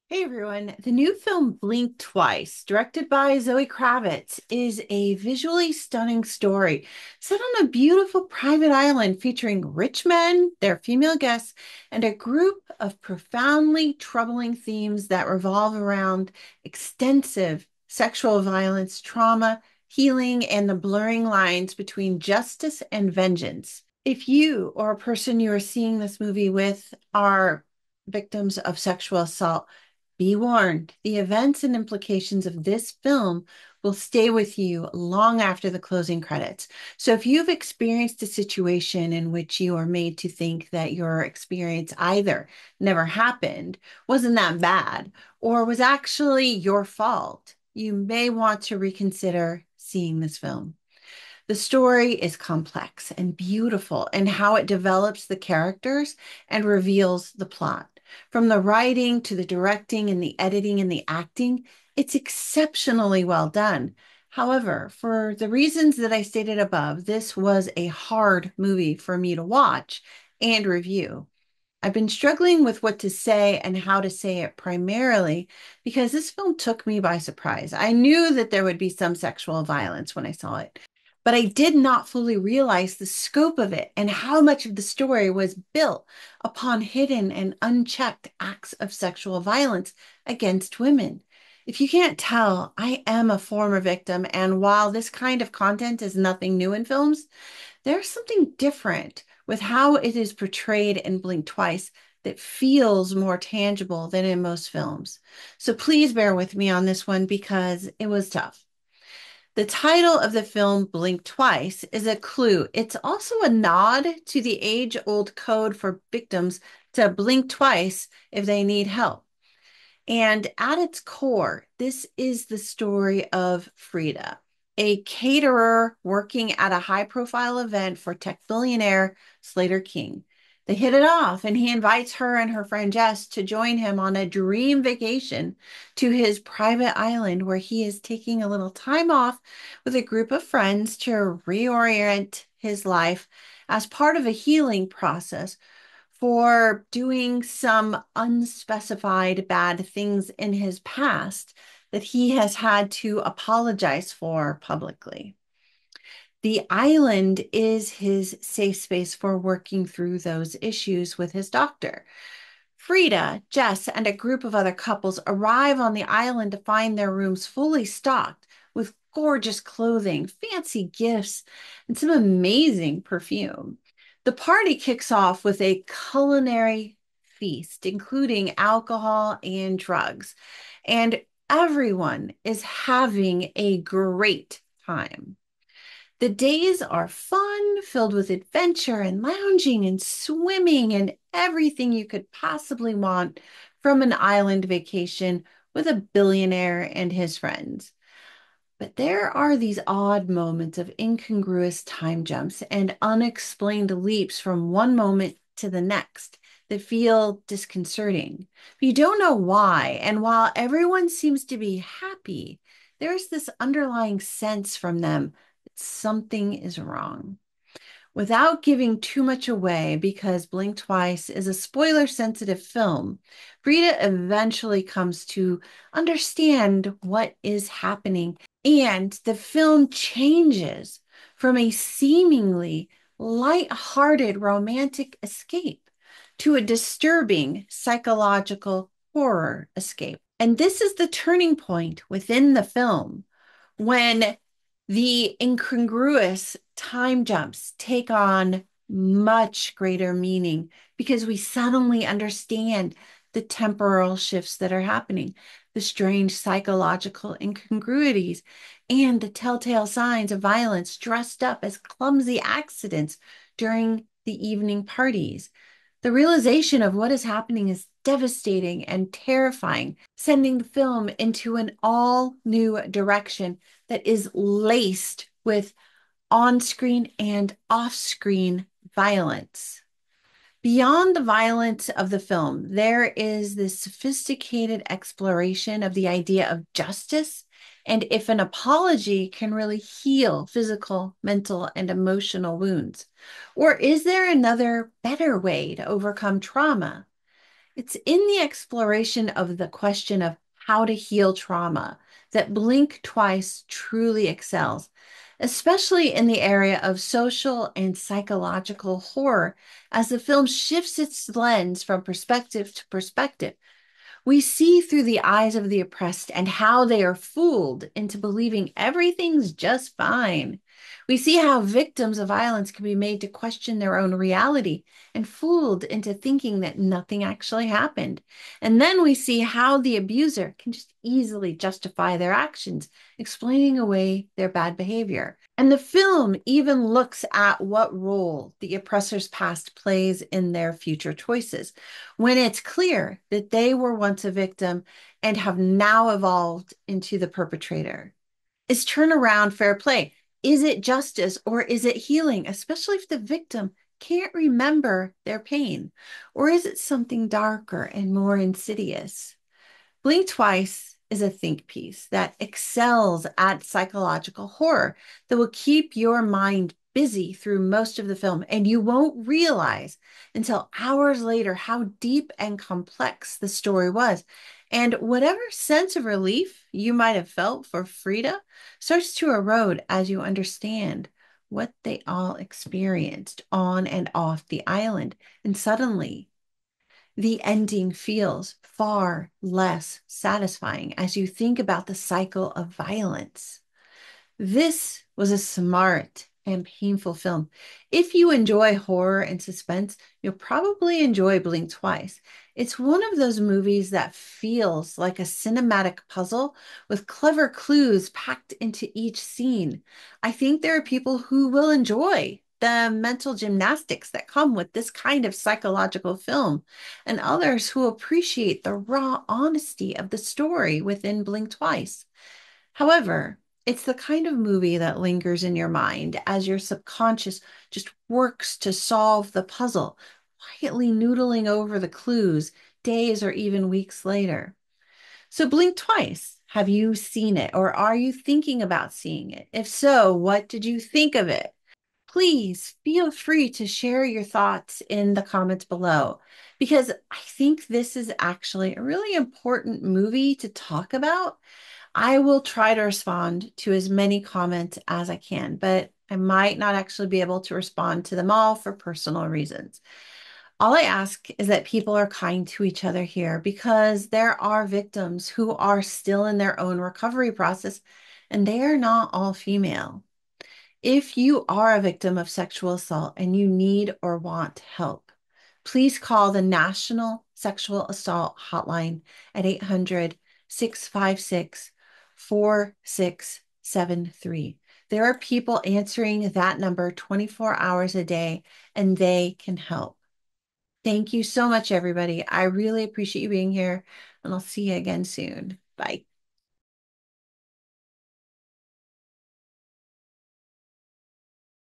Hey everyone, the new film Blink Twice, directed by Zoe Kravitz, is a visually stunning story set on a beautiful private island featuring rich men, their female guests, and a group of profoundly troubling themes that revolve around extensive sexual violence, trauma, healing, and the blurring lines between justice and vengeance. If you or a person you are seeing this movie with are victims of sexual assault, be warned, the events and implications of this film will stay with you long after the closing credits. So, if you've experienced a situation in which you are made to think that your experience either never happened, wasn't that bad, or was actually your fault, you may want to reconsider seeing this film. The story is complex and beautiful in how it develops the characters and reveals the plot. From the writing to the directing and the editing and the acting, it's exceptionally well done. However, for the reasons that I stated above, this was a hard movie for me to watch and review. I've been struggling with what to say and how to say it primarily because this film took me by surprise. I knew that there would be some sexual violence when I saw it, but I did not fully realize the scope of it and how much of the story was built upon hidden and unchecked acts of sexual violence against women. If you can't tell, I am a former victim, and while this kind of content is nothing new in films, there's something different with how it is portrayed in Blink Twice that feels more tangible than in most films. So please bear with me on this one because it was tough. The title of the film, Blink Twice, is a clue. It's also a nod to the age-old code for victims to blink twice if they need help. And at its core, this is the story of Frida, a caterer working at a high-profile event for tech billionaire Slater King. They hit it off, and he invites her and her friend Jess to join him on a dream vacation to his private island where he is taking a little time off with a group of friends to reorient his life as part of a healing process for doing some unspecified bad things in his past that he has had to apologize for publicly. The island is his safe space for working through those issues with his doctor. Frida, Jess, and a group of other couples arrive on the island to find their rooms fully stocked with gorgeous clothing, fancy gifts, and some amazing perfume. The party kicks off with a culinary feast, including alcohol and drugs, and everyone is having a great time. The days are fun, filled with adventure and lounging and swimming and everything you could possibly want from an island vacation with a billionaire and his friends. But there are these odd moments of incongruous time jumps and unexplained leaps from one moment to the next that feel disconcerting. You don't know why, and while everyone seems to be happy, there's this underlying sense from them that something is wrong. Without giving too much away, because Blink Twice is a spoiler sensitive film, Frida eventually comes to understand what is happening, and the film changes from a seemingly light-hearted romantic escape to a disturbing psychological horror escape. And this is the turning point within the film when the incongruous time jumps take on much greater meaning because we suddenly understand the temporal shifts that are happening, the strange psychological incongruities, and the telltale signs of violence dressed up as clumsy accidents during the evening parties. The realization of what is happening is devastating and terrifying, sending the film into an all new direction that is laced with on screen and off screen violence. Beyond the violence of the film, there is this sophisticated exploration of the idea of justice and if an apology can really heal physical, mental, and emotional wounds. Or is there another better way to overcome trauma? It's in the exploration of the question of how to heal trauma that Blink Twice truly excels, especially in the area of social and psychological horror, as the film shifts its lens from perspective to perspective. We see through the eyes of the oppressed and how they are fooled into believing everything's just fine. We see how victims of violence can be made to question their own reality and fooled into thinking that nothing actually happened. And then we see how the abuser can just easily justify their actions, explaining away their bad behavior. And the film even looks at what role the oppressor's past plays in their future choices when it's clear that they were once a victim and have now evolved into the perpetrator. Is turnaround fair play? Is it justice or is it healing, especially if the victim can't remember their pain? Or is it something darker and more insidious? Blink Twice is a think piece that excels at psychological horror that will keep your mind busy through most of the film, and you won't realize until hours later how deep and complex the story was. And whatever sense of relief you might have felt for Frida starts to erode as you understand what they all experienced on and off the island. And suddenly, the ending feels far less satisfying as you think about the cycle of violence. This was a smart and painful film. If you enjoy horror and suspense, you'll probably enjoy Blink Twice. It's one of those movies that feels like a cinematic puzzle with clever clues packed into each scene. I think there are people who will enjoy the mental gymnastics that come with this kind of psychological film, and others who appreciate the raw honesty of the story within Blink Twice. However, it's the kind of movie that lingers in your mind as your subconscious just works to solve the puzzle, quietly noodling over the clues days or even weeks later. So, Blink Twice. Have you seen it or are you thinking about seeing it? If so, what did you think of it? Please feel free to share your thoughts in the comments below because I think this is actually a really important movie to talk about. I will try to respond to as many comments as I can, but I might not actually be able to respond to them all for personal reasons. All I ask is that people are kind to each other here because there are victims who are still in their own recovery process and they are not all female. If you are a victim of sexual assault and you need or want help, please call the National Sexual Assault Hotline at 800 656 4673. There are people answering that number 24 hours a day, and they can help. Thank you so much, everybody. I really appreciate you being here, and I'll see you again soon. Bye.